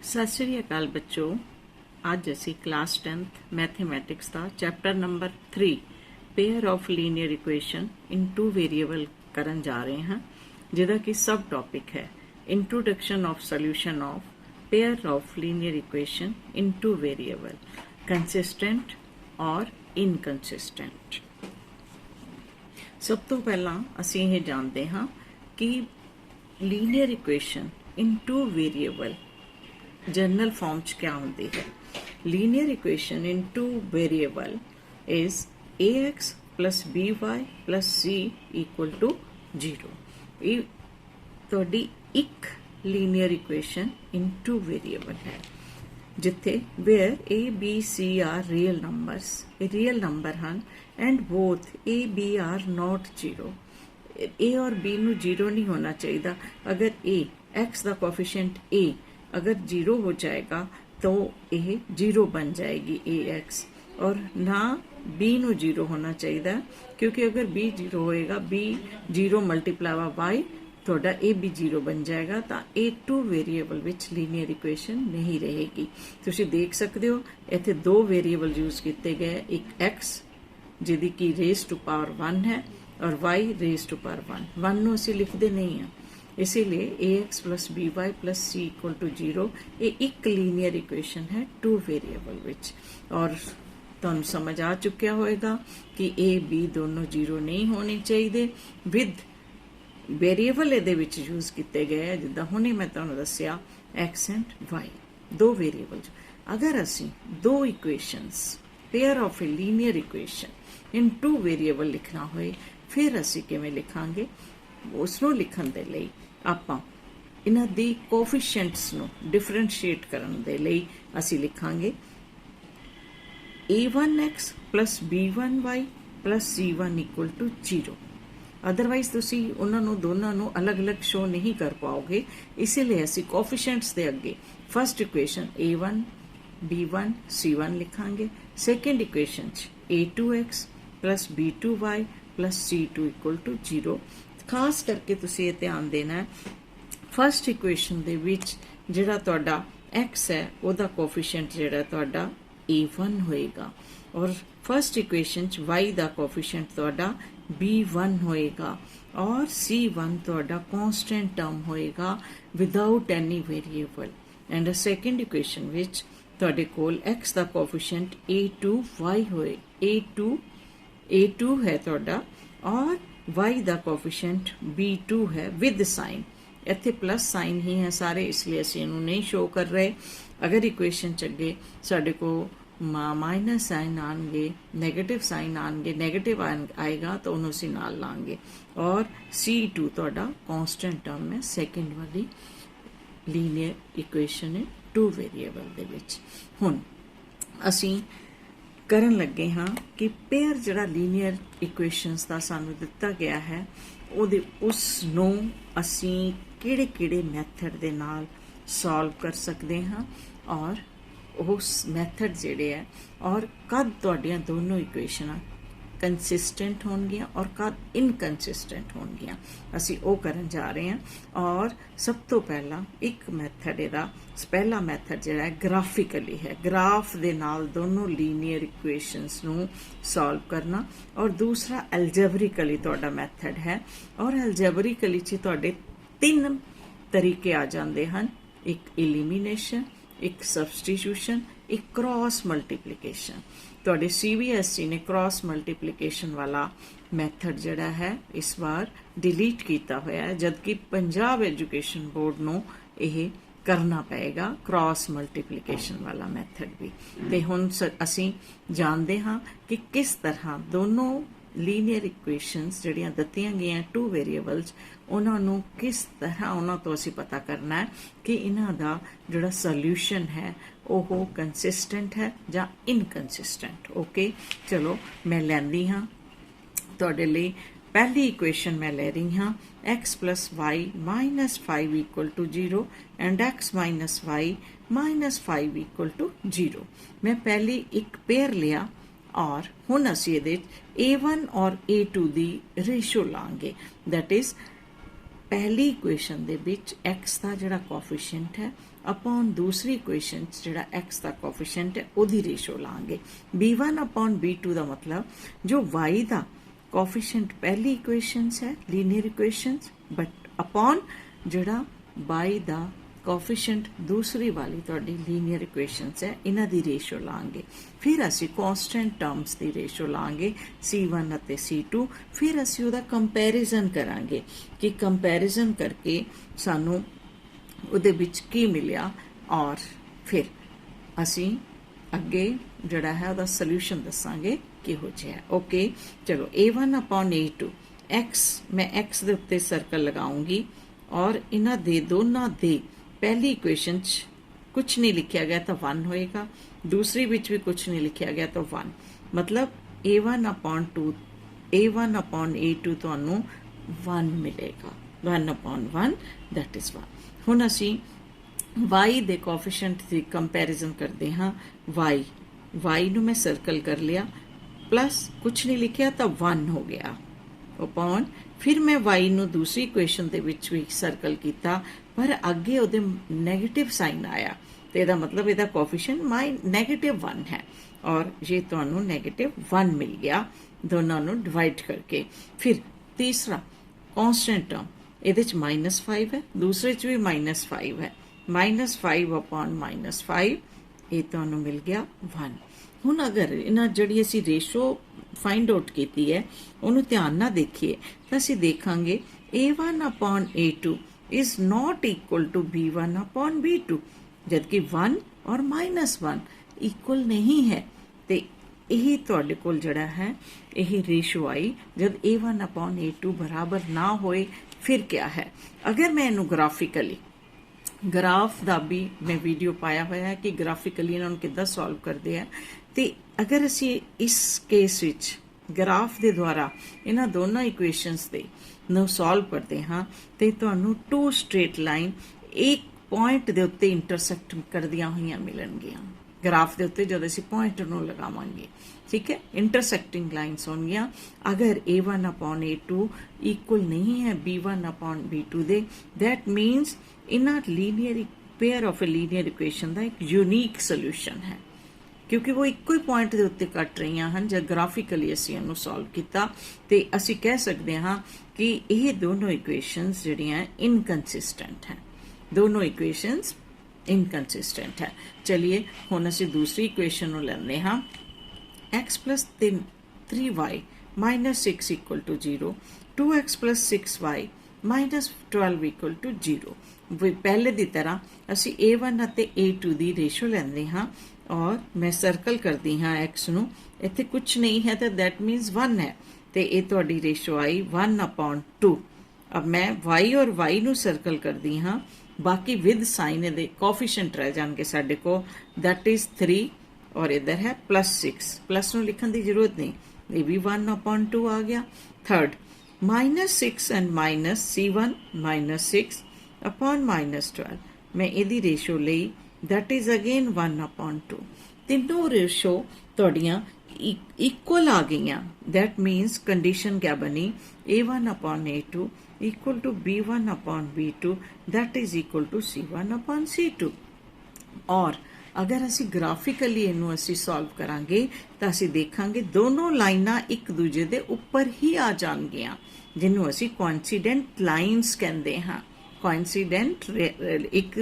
सत श्री अकाल बच्चों, अज असी क्लास 10th मैथेमैटिक्स का chapter number 3 pair of linear equation in two variable करन जा रहे हैं, जिहदा कि सब टॉपिक है introduction of solution of pair of linear equation in two variable, consistent और इनकंसिस्टेंट। सब तो पहला असी ये जानते हाँ कि linear equation in two variable general form च क्या होती है। Linear equation in two variable is ax plus by plus c equal to 0। ये थोड़ी एक linear equation in two variable है, जिथे where a b c are real numbers, real number हैं and both a b are not 0। a और b नू 0 नहीं होना चाहिए। अगर a x का कोफिशिएंट a अगर 0 हो जाएगा तो यह 0 बन जाएगी ax, और ना b नो 0 होना चाहिए, क्योंकि अगर b 0 होएगा b 0 मल्टीप्लाई बाय y थोड़ा a भी 0 बन जाएगा, तो ए टू वेरीएबल विच लीनियर इक्वेशन नहीं रहेगी। तुसी देख सकते हो इत्थे दो वेरीएबल यूज किए गए, एक x जिहदी की रेज टू पावर 1 है और y रेज टू पावर 1 नू असीं लिखते नहीं हैं, इसीलिए ax plus b y plus c equal to 0 ये एक लीनियर इक्वेशन है टू वेरिएबल विच। और तुहानू समझ आ चुकिया होएगा कि a b दोनों 0 नहीं होने चाहिए। विद वेरिएबल ये विच यूज किए गए, जिदा हुणे मैं तुहानू दस्सिया x एंड y, दो वेरिएबल। अगर असी दो equations pair of a linear equation in two variable लिखना होए, फिर असी किवें लिखांगे। उसनों लिखण दे लई आपां इन्हां दी कोफिशिएंट्स नूं डिफरेंशिएट करन दे लई असी लिखांगे a1x plus b1y plus c1 equal to 0। Otherwise तुसी उन्हां नूं दोनों नूं अलग अलग शो नहीं कर पाओगे, इसीलिए असी कोफिशिएंट्स दे अगे first equation a1 b1 c1 लिखांगे, second equation a2x plus b2y plus c2 equal to 0। खास करके तुसी ये ध्यान देना है, फर्स्ट इक्वेशन दे विच जिहड़ा तुहाडा x है उहदा कोफिशिएंट जिहड़ा तुहाडा a1 होएगा, और फर्स्ट इक्वेशन च y दा कोफिशिएंट तुहाडा b1 होएगा, और c1 तुहाडा कांस्टेंट टर्म होएगा without any variable. And second equation which तुहाडे कोल x दा कोफिशिएंट a2y होए, a2 है तुहाडा, और y दा कोफिशिएंट b2 है विद साइन। इत्थे प्लस साइन ही है सारे, इसलिए असीं इहनूं नहीं शो कर रहे। अगर इक्वेशन च अगे साडे को माइनस साइन आएंगे, नैगेटिव साइन आएंगे, नैगेटिव आएगा तो उन्होंने असीं नाल लांगे, और c2 तुहाडा कांस्टेंट टर्म है सेकेंड वाली लीनियर इक्वेशन है टू वेरिएबल दे विच। हुण असीं करन लगे हाँ कि पेयर जिहड़ा लीनियर इक्वेशनस का सानू दिता गया है उहदे उसनूं असीं किहड़े किहड़े मैथड दे नाल सॉल्व कर सकते हाँ, और उस मैथड जिहड़े है और कद तुहाडियां दोनों इक्वेशनां कंसिस्टेंट होणगियां और कद इनकंसिस्टेंट होणगियां, असीं वो करन जा रहे हैं। और सब तो पहला एक मैथड इहदा पहला मैथड जिहड़ा है ग्राफिकली है, ग्राफ दे नाल दोनों लीनियर इक्वेशनस नूं सॉल्व करना, और दूसरा एल्जेब्रिकली तुहाडा मैथड है, और एल्जेब्रिकली च तुहाडे तीन तरीके आ जांदे हन, एक एलिमिनेशन, एक सबस्टिट्यूशन, एक क्रॉस मल्टीप्लिकेशन। तुहाडे CBSE ने क्रॉस मल्टीप्लिकेशन वाला मैथड जिहड़ा है इस बार डिलीट किया होया है, जबकि पंजाब एजुकेशन बोर्ड नूं यह करना पएगा क्रॉस मल्टीप्लिकेशन वाला मैथड भी। ते हुण असीं जानते हाँ कि किस तरह दोनों लीनियर इक्वेशनस जिहड़ियां दित्तियां गईयां टू वेरीएबल्स, उन्हां नूं किस तरह उन्हां तो असीं पता करना है कि इन्हां दा जिहड़ा सोल्यूशन है ओह कंसिस्टेंट है या इनकंसिस्टेंट। ओके, चलो मैं लैंदी हाँ तुहाडे लई पहली इक्वेशन मैं ले रही हाँ x plus y minus 5 equal to 0 and x minus y minus 5 equal to 0। मैं पहली एक पेयर लिया, और हुण असीं इहदे A1 और A2 दी रेशो लांगे, दैट इज पहली इक्वेशन दे विच x का जिहड़ा कोफिशिएंट है अपॉन दूसरी इक्वेशन जिहड़ा x का कोफिशिएंट है उहदी रेशो लांगे। b1 अपॉन b2 का मतलब जो y का कोफिशिएंट पहली इक्वेशनस है लीनियर इक्वेशनस बट अपॉन जिहड़ा y का कोफिशिएंट दूसरी वाली तुहाडी लीनियर इक्वेशनस है इन्हां दी रेशो लांगे। फिर असी कॉन्स्टेंट टर्म्स की रेशो लांगे C1 अते C2। फिर असी उहदा कंपैरिजन करांगे कि कंपैरिजन करके सानू उहदे विच की मिलिया और फिर असी अगे जिहड़ा है उहदा सल्यूशन दसांगे किहो जिहा। ओके चलो A1 अपॉन A2 x मैं x दे उत्ते सर्कल लगाऊंगी और इन्हां दे दोनों दे पहली इक्वेशन कुछ नहीं लिखा गया तो 1 होएगा, दूसरी विच भी कुछ नहीं लिखा गया तो 1 मतलब A1 अपॉन A2 तुहानू 1 मिलेगा 1 अपॉन 1 दैट इज 1। हुण असी y दे कोफिशिएंट की कंपैरिजन करते हाँ y नू मैं सर्कल कर लिया प्लस कुछ नहीं लिखा तो 1 हो गया अपॉन फिर मैं y नू दूसरी इक्वेशन दे विच भी सर्कल किया पर अगे उहदे नैगेटिव साइन आया तो यदा मतलब यदा कोफिशिएंट -1 है और ये तुहानू -1 मिल गया दोनों नू डिवाइड करके। फिर तीसरा कॉन्स्टेंट टर्म इहदे च -5 है दूसरे च भी -5 है -5 अपॉन -5 ये तुहानू मिल गया 1। हुण अगर इन्हां जिहड़ी असीं रेशो फाइंड आउट कीती है उहनू ध्यान नाल देखीए तां असीं देखांगे A1 upon A2 is not equal to B1 upon B2 जबकि 1 और -1 इक्वल नहीं है तो यही तुहाडे कोल जिहड़ा है यही रेशो आई जब A1 अपॉन A2 बराबर ना होए फिर क्या है। अगर मैं इनू ग्राफिकली ग्राफ का भी मैं वीडियो पाया हुआ है कि ग्राफिकली इन्होंने किद्दां सॉल्व करते हैं तो अगर असी इस केस विच ग्राफ के द्वारा इन्हां दोनों इक्वेशनस दे नू सॉल्व करते हाँ तो तुहानू 2 स्ट्रेट लाइन एक पॉइंट के उत्ते इंटरसेक्ट करदियां हुई मिलणगियां ग्राफ के उत्ते जब असी पॉइंट नू लगावांगे ठीक है इंटरसेक्टिंग लाइन्स होणगियां। अगर A1 अपॉन A2 इक्वल नहीं है B1 upon B2 they that मीनस इन्हां linear pair of a linear equation का एक यूनीक सोल्यूशन है क्योंकि वो एक ही पॉइंट के उत्ते कट रही हैं जब ग्राफिकली असी इन्हू सॉल्व किया तो असी कह सकते हाँ कि ये दोनों इक्वेशनस जिहड़ियां इनकंसिस्टेंट हैं दोनों इक्वेशनस इनकंसिस्टेंट है। चलिए हुण असी दूसरी इक्वेशन नू लैंदे हाँ x plus 3y minus 6 equal to 0 2x plus 6y minus 12 equal to 0। पहले की तरह असी A1 अते A2 की रेशो लैंदे हाँ और मैं सर्कल करती हाँ x नू इत्थे कुछ नहीं है तो दैट मीनस 1 है तो ये तुहाडी रेशो आई 1 अपॉन 2। अब मैं y और y नू सर्कल करती हाँ बाकी विद साइन ये कोफिशिएंट रह जाएंगे साडे को दैट इज 3 और इधर है +6 प्लस नू लिखने की जरूरत नहीं ये भी 1 अपॉन 2 आ गया। Third -6 and minus C1 -6 upon -12 मैं इहदी रेशो लई दैट इज अगेन 1 अपॉन 2। तीनों रेशो तुहाड़ियां इक्वल आ गई दैट मीनस कंडीशन क्या बनी A1 upon A2 equal to B1 upon B2 that is equal to C1 upon C2। और अगर असी ग्राफिकली इनू असी सॉल्व करांगे तो असी देखांगे दोनों लाइनां एक दूजे दे उपर ही आ जाणगियां जिन्नू असी कोइंसिडेंट लाइन्स कहंदे हां। कोइंसिडेंट एक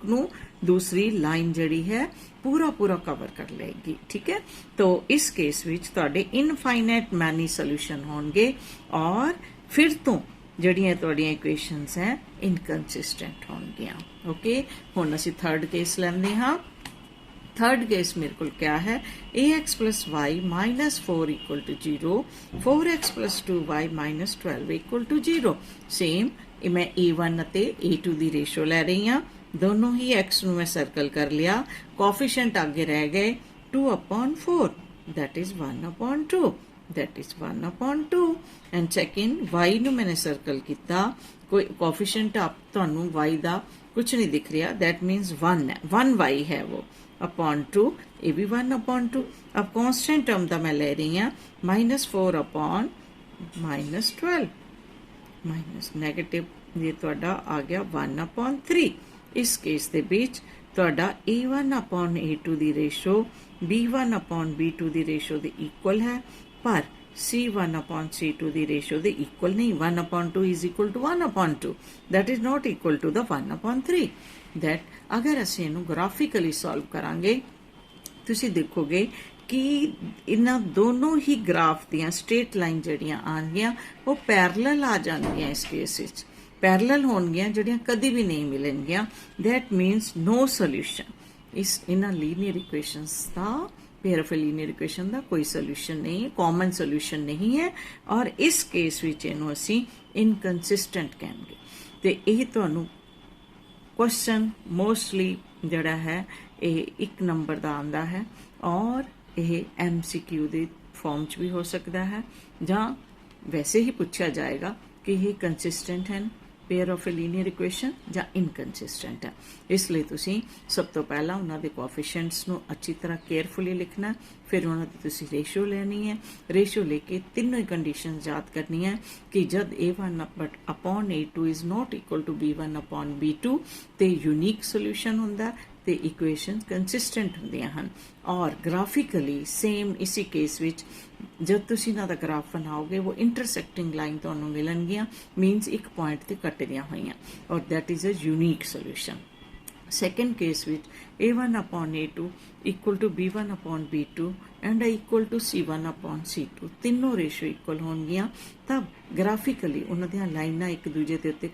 नू दूसरी लाइन जड़ी है पूरा कवर कर लेगी ठीक है। तो इस केस विच तुहाडे इनफाइनाइट मैनी सोल्यूशन होणगे और फिर तो जड़ियां तुहाडियां इक्वेशनस हैं इनकंसिस्टेंट होणगियां। ओके हुण असीं थर्ड केस लैंदे हां। थर्ड केस मेरे को क्या है ax plus y minus 4 equal to 0 4x plus 2y minus 12 equal to 0। Same मैं a1 अते a2 की रेशो लै रही हाँ दोनों ही x नू मैं सर्कल कर लिया कोफिशिएंट आगे रह गए 2 upon 4 that is 1 upon 2 that is 1 upon 2 and second y नू मैंने सर्कल किया कोई कोफिशिएंट आप तुहानू y दा कुछ नहीं दिख रहा दैट मीनस 1 है 1y है वो अपॉन 2 ये भी 1 अपॉन 2। अब कॉन्स्टेंट टर्म का मैं ले रही हाँ -4 अपॉन -12 ਮਾਈਨਸ ਨੈਗੇਟਿਵ ਇਹ ਤੁਹਾਡਾ ਆ ਗਿਆ 1/3। ਇਸ ਕੇਸ ਦੇ ਵਿੱਚ ਤੁਹਾਡਾ A1/A2 ਦੀ ਰੇਸ਼ੋ B1/B2 ਦੀ ਰੇਸ਼ੋ ਦੇ ਇਕੁਅਲ ਹੈ, ਪਰ C1/C2 ਦੀ ਰੇਸ਼ੋ ਦੇ ਇਕੁਅਲ ਨਹੀਂ। 1/2 is equal to 1/2, that is not equal to the 1/3। that ਅਗਰ ਅਸੀਂ ਇਹਨੂੰ ਗ੍ਰਾਫਿਕਲੀ ਸੋਲਵ ਕਰਾਂਗੇ ਤੁਸੀਂ ਦੇਖੋਗੇ ਕਿ ਇਹਨਾਂ ਦੋਨੋਂ ਹੀ ਗ੍ਰਾਫ ਦੀਆਂ ਸਟ੍ਰੇਟ ਲਾਈਨ ਜਿਹੜੀਆਂ ਆਉਣਗੀਆਂ ਉਹ ਪੈਰਲਲ ਆ ਜਾਣਗੀਆਂ। ਇਸ ਕੇਸ ਵਿੱਚ ਪੈਰਲਲ ਹੋਣਗੀਆਂ ਜਿਹੜੀਆਂ ਕਦੀ ਵੀ ਨਹੀਂ ਮਿਲਣਗੀਆਂ। that means no solution। ਇਸ ਇਹਨਾਂ linear equations the pair of linear equation का कोई सोल्यूशन नहीं है, कॉमन सोल्यूशन नहीं है, और इस केस विच इहनूं असीं इनकंसिस्टेंट कहांगे। ते यह तुहानूं क्वेश्चन मोस्टली जिहड़ा है यह 1 नंबर का आंदा है, और यह MCQ के फॉर्म च भी हो सकता है, जां वैसे ही पूछा जाएगा कि यह कंसिस्टेंट हैं pair of a linear equation ਜਾਂ ਇਨਕਨਸਿਸਟੈਂਟ ਹੈ। ਇਸ ਲਈ ਤੁਸੀਂ ਸਭ ਤੋਂ ਪਹਿਲਾਂ ਉਹਨਾਂ ਦੇ ਕੋਐਫੀਸ਼ੀਐਂਟਸ ਨੂੰ ਅੱਛੀ ਤਰ੍ਹਾਂ ਕੇਅਰਫੁਲੀ ਲਿਖਣਾ, ਫਿਰ ਉਹਨਾਂ ਦੀ ਤੁਸੀਂ ਰੇਸ਼ੋ ਲੈਣੀ ਹੈ। ਰੇਸ਼ੋ ਲੈ ਕੇ ਤਿੰਨੋਂ ਹੀ ਕੰਡੀਸ਼ਨਸ ਯਾਦ ਕਰਨੀਆਂ ਕਿ ਜਦ A1/A2 is not equal to B1/B2 ਤੇ ਯੂਨੀਕ ਸੋਲੂਸ਼ਨ ਹੁੰਦਾ ਤੇ ਇਕੁਏਸ਼ਨ ਕੰਸਿਸਟੈਂਟ ਹੁੰਦੀਆਂ ਹਨ। ਔਰ ਗ੍ਰਾਫਿਕਲੀ ਸੇਮ ਇसी केस ਵਿੱਚ जब तुसी इन्हां दा ग्राफ बनाओगे वो इंटरसेक्टिंग लाइन तुहानूं मिलणगीਆਂ, मीनस एक पॉइंट ते कटदियां होईयां, और that is a unique solution. Second case विच A1/A2 equal to B1/B2 and equal to C1/C2 तीनों रेशो इक्वल होणगीਆਂ, तब ग्राफिकली उन्हां लाइनां एक दूजे के उत्ते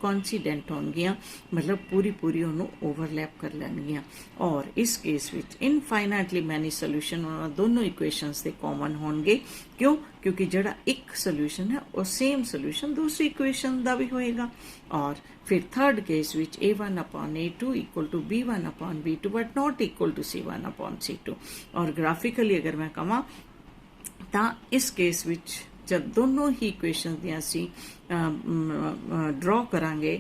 कॉन्सीडेंट होणगीਆਂ, मतलब पूरी पूरी उन्होंने ओवरलैप कर लैणगीਆਂ। और इस case which infinitely many solution उन्होंने दोनों इक्वेशनस के कॉमन होणगे। क्यों? क्योंकि जिहड़ा एक सोल्यूशन है वो सेम सोल्यूशन दूसरी इक्वेशन का भी होएगा। और फिर थर्ड केस विच A1/A2 equal to B1/B2 but not equal to C1/C2। और ग्राफिकली अगर मैं कहां तो इस केस विच जब दोनों ही इक्वेशन दियां असीं ड्रॉ करांगे,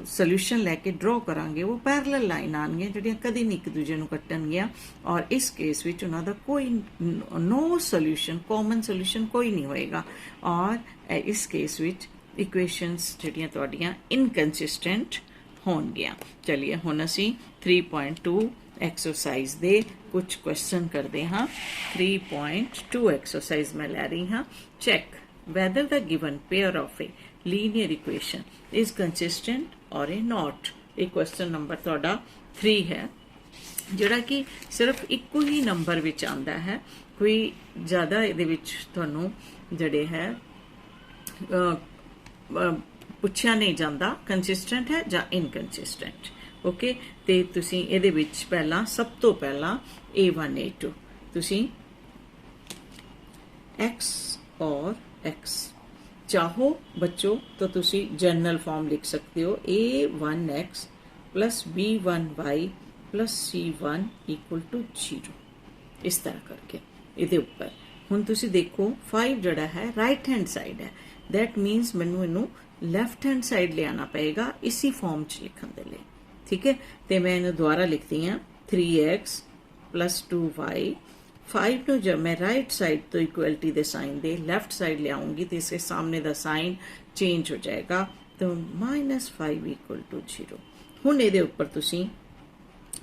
सोल्यूशन लैके ड्रॉ करांगे, वो पैरलल लाइन आउणगीਆਂ ਜਿਹੜੀਆਂ कदी नहीं एक दूजे ਨੂੰ ਕੱਟਣਗੀਆਂ। और इस केस विच उन्हां दा कोई नो सोल्यूशन, कॉमन सोल्यूशन कोई नहीं होएगा। और इस केस विच इक्वेशनस ਜਿਹੜੀਆਂ ਤੁਹਾਡੀਆਂ इनकंसिस्टेंट होणगीਆਂ। चलिए हुण असीं 3.2 एक्सरसाइज दे कुछ क्वेश्चन करते हाँ। 3.2 एक्सरसाइज मैं लै रही हाँ। Check whether the given pair of a linear equation is consistent or a not। ये क्वेश्चन नंबर तुहाडा 3 है, जिहड़ा कि सिर्फ इक्को ही नंबर विच आंदा है, कोई ज़्यादा इहदे विच तुहानूं जिहड़े है पुछया नहीं जाता कंसिस्टेंट है या इनकंसिस्टेंट। ओके, तो तुसी इहदे विच पहला सब तो पहला A1/A2 तुसी x और x चाहो बच्चों तो तुसी जनरल फॉर्म लिख सकते हो A1x plus B1y plus C1 equal to 0। इस तरह करके इहदे उपर हुण तुसी देखो 5 जड़ा है राइट हैंड साइड है, दैट मीनस मैनू इनू लैफ्ट हैंड साइड ले आना पएगा इसी फॉर्म च लिखण दे लई। ठीक है, तो मैं इन्हूं दोबारा लिखती हाँ 3x प्लस 2y। 5 नूं जब मैं राइट साइड तो इक्वलिटी दे साइन दे लैफ्ट साइड ले आऊँगी तो इसके सामने दा साइन चेंज हो जाएगा, तो -5 इक्वल टू 0। हुण इहदे उपर तुसीं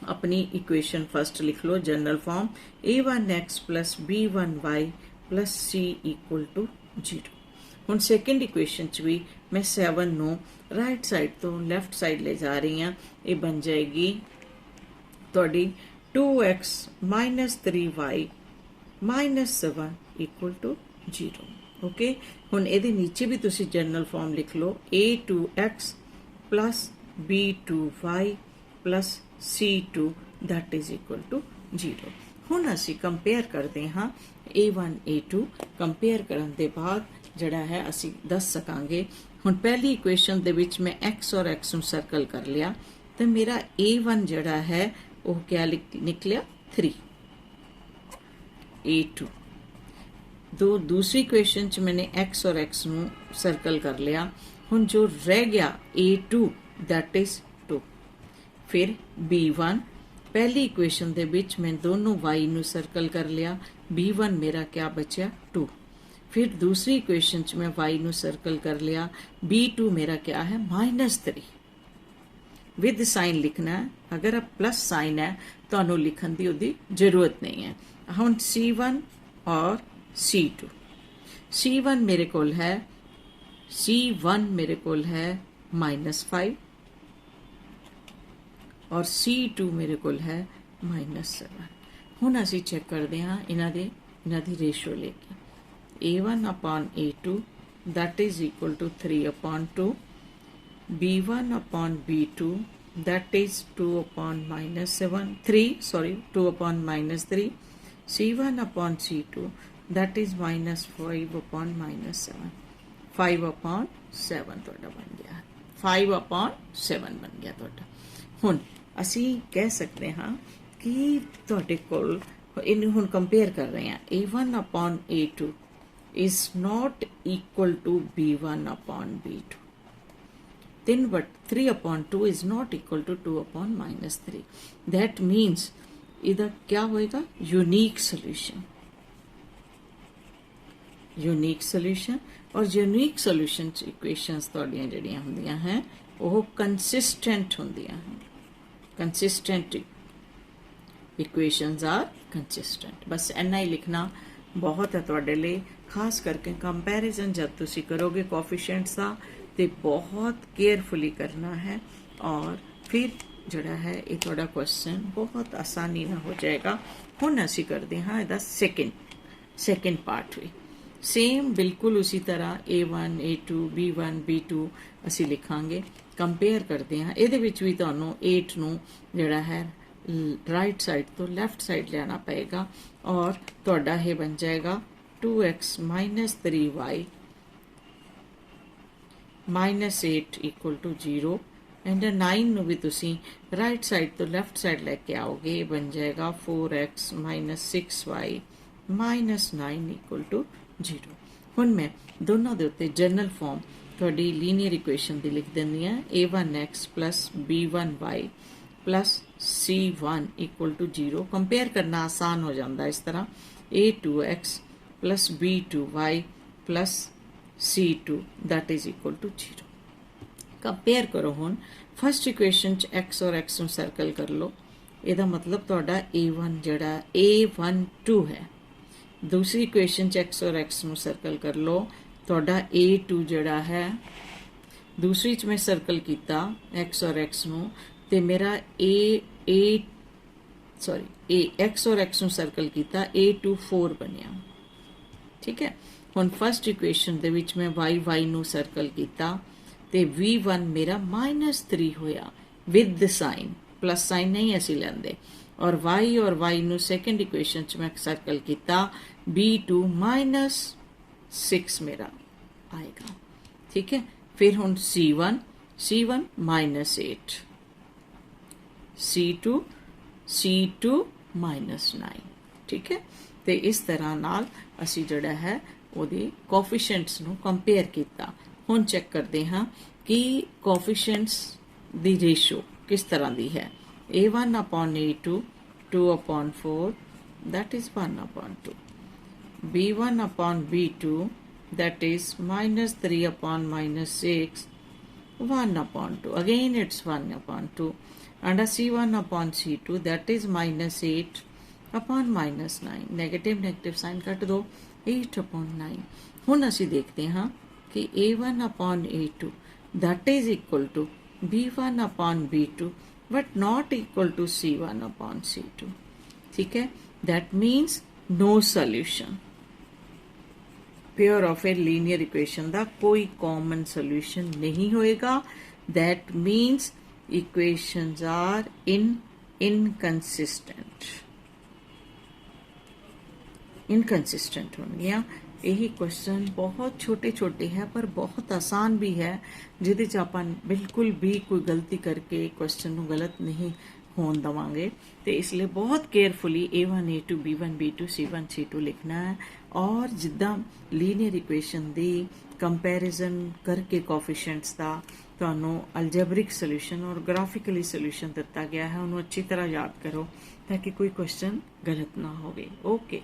अपनी इक्वेशन फस्ट लिख लो general form A1x plus B1y plus C equal to 0। हुण सैकेंड इक्वेशन च भी मैं 7 नूं राइट साइड तो लैफ्ट साइड ले जा रही हाँ, ये बन जाएगी तुहाडी 2x minus 3y minus 7 equal to 0। Okay, हुण इहदे नीचे भी तुसी जनरल फॉर्म लिख लो A2x plus B2y plus C2 that is equal to 0। हुण असी कंपेयर करते हाँ A1/A2। कंपेयर करन दे बाद जड़ा है असी दस सकांगे। हुण पहली इक्वेशन दे विच मैं x और x नूं सर्कल कर लिया, तो मेरा A1 जड़ा है वो क्या निकलिया 3। A2 दूसरी इक्वेशन च मैंने x और x नूं सर्कल कर लिया। हुण जो रह गया A2 दैट इज 2। फिर B1 पहली इक्वेशन दे विच मैं दोनों y नूं सर्कल कर लिया, B1 मेरा क्या बचा 2। फिर दूसरी इक्वेशन च मैं y नू सर्कल कर लिया, b2 मेरा क्या है -3 विद साइन लिखना है। अगर अब प्लस साइन है तो लिखन की उसकी जरूरत नहीं है। हम C1 और C2, C1 मेरे को है -5 और C2 मेरे को है -7। हुण असी चेक करते हाँ इन्हां दी रेशो लेके A1/A2 that is equal to 3/2, B1/B2 that is 2/3, C1/C2 that is -5/7, 5/7 ਤੁਹਾਡਾ ਬਣ ਗਿਆ, 5/7 ਬਣ ਗਿਆ ਤੁਹਾਡਾ। ਹੁਣ ਅਸੀਂ ਕਹਿ ਸਕਦੇ ਹਾਂ ਕਿ ਤੁਹਾਡੇ ਕੋਲ ਇਹਨੂੰ ਹੁਣ ਕੰਪੇਅਰ ਕਰ ਰਹੇ ਹਾਂ, A1/A2 is not equal to B1/B2, then but 3/2 is not equal to 2/-3। that means ਇਹਦਾ क्या होएगा, यूनिक सोल्यूशन। यूनिक सोल्यूशन और यूनिक सोल्यूशन इक्वेशंस ਤੁਹਾਡੀਆਂ ਜਿਹੜੀਆਂ ਹੁੰਦੀਆਂ ਹੈ ਉਹ कंसिस्टेंट ਹੁੰਦੀਆਂ ਹਨ। Consistent equations are consistent. बस इन्ना ही लिखना बहुत है ਤੁਹਾਡੇ ਲਈ, खास करके कंपैरिजन जब तुसी करोगे कोफिशिएंट्स का तो बहुत केयरफुली करना है और फिर जड़ा है ये थोड़ा क्वेश्चन बहुत आसानी ना हो जाएगा। हुण असी करते हाँ इहदा सेकेंड पार्ट भी सेम बिल्कुल उसी तरह A1 A2 B1 B2 असी लिखांगे। कंपेयर करते हैं ये भी तुहानू 8 नू जड़ा है राइट साइड तो लैफ्ट साइड लेना पएगा और तुहाडा ये बन जाएगा 2x - 3y -8 equal to 0 and 9 नू भी तुसी राइट साइड तो लैफ्ट साइड लेके आओगे, बन जाएगा 4x - 6y -9 इक्वल टू 0। हुण मैं दोनों दे उत्ते जनरल फॉर्म थोड़ी लीनियर इक्वेशन दी लिख देंदी हां, a1x + b1y + c1 equal to 0। Compare करना आसान हो जाता इस तरह, a2x + b2y + c2 that is equal to 0। Compare करो हुण फर्स्ट इक्वेशन च x और x नू सर्कल कर लो, ਇਹਦਾ मतलब ਤੁਹਾਡਾ a1 ਜਿਹੜਾ a12 है। दूसरी इक्वेशन च x और x नू सर्कल कर लो, ਤੁਹਾਡਾ a2 ਜਿਹੜਾ है, दूसरी च मैं सर्कल किया x और x नू ते मेरा x और x नू सर्कल किया a24 बनिया। ठीक है, हुण फर्स्ट इक्वेशन दे विच मैं y नू सर्कल किया ते v1 मेरा -3 होया with the sign, plus sign नहीं असी लेंदे, और y नू सेकेंड इक्वेशन च मैं सर्कल किया b2 -6 मेरा आएगा। ठीक है, फिर हुण c1 -8, c2 -9। ठीक है, तो इस तरह नाल असी जड़ा है ਉਹਦੇ ਕੋਫੀਸ਼ੀਐਂਟਸ ਨੂੰ ਕੰਪੇਅਰ ਕੀਤਾ। ਹੁਣ ਚੈੱਕ ਕਰਦੇ ਹਾਂ कि कोफिशिएंट्स ਦੀ ਰੇਸ਼ੋ किस तरह दी है। a1/a2 2/4 that is 1/2, b1/b2 that is -3/6 1/2, again it's 1/2, and c1/c2 that is -8/9, negative sign cut दो, 8/9। हुण असी देखते हाँ कि a1/a2 that is equal to b1/b2 but not equal to c1/c2। ठीक है, that means no solution। Pure of a linear equation का कोई कॉमन सोल्यूशन नहीं होएगा। that means equations are inconsistent होंगे। यही क्वेश्चन बहुत छोटे छोटे है पर बहुत आसान भी है, जिहदे च आपां बिल्कुल भी कोई गलती करके क्वेश्चन नूं गलत नहीं होण देवांगे। तो इसलिए बहुत carefully A1 A2 B1 B2 C1 C2 लिखना है, और जिद्दां लीनियर इक्वेशन दी कंपैरिजन करके कोफिशिएंट्स का तुहानूं अलजेब्रिक सोल्यूशन और ग्राफिकली सोल्यूशन दिता गया है, उन्होंने अच्छी तरह याद करो ताकि कोई क्वेश्चन गलत ना होवे। ओके।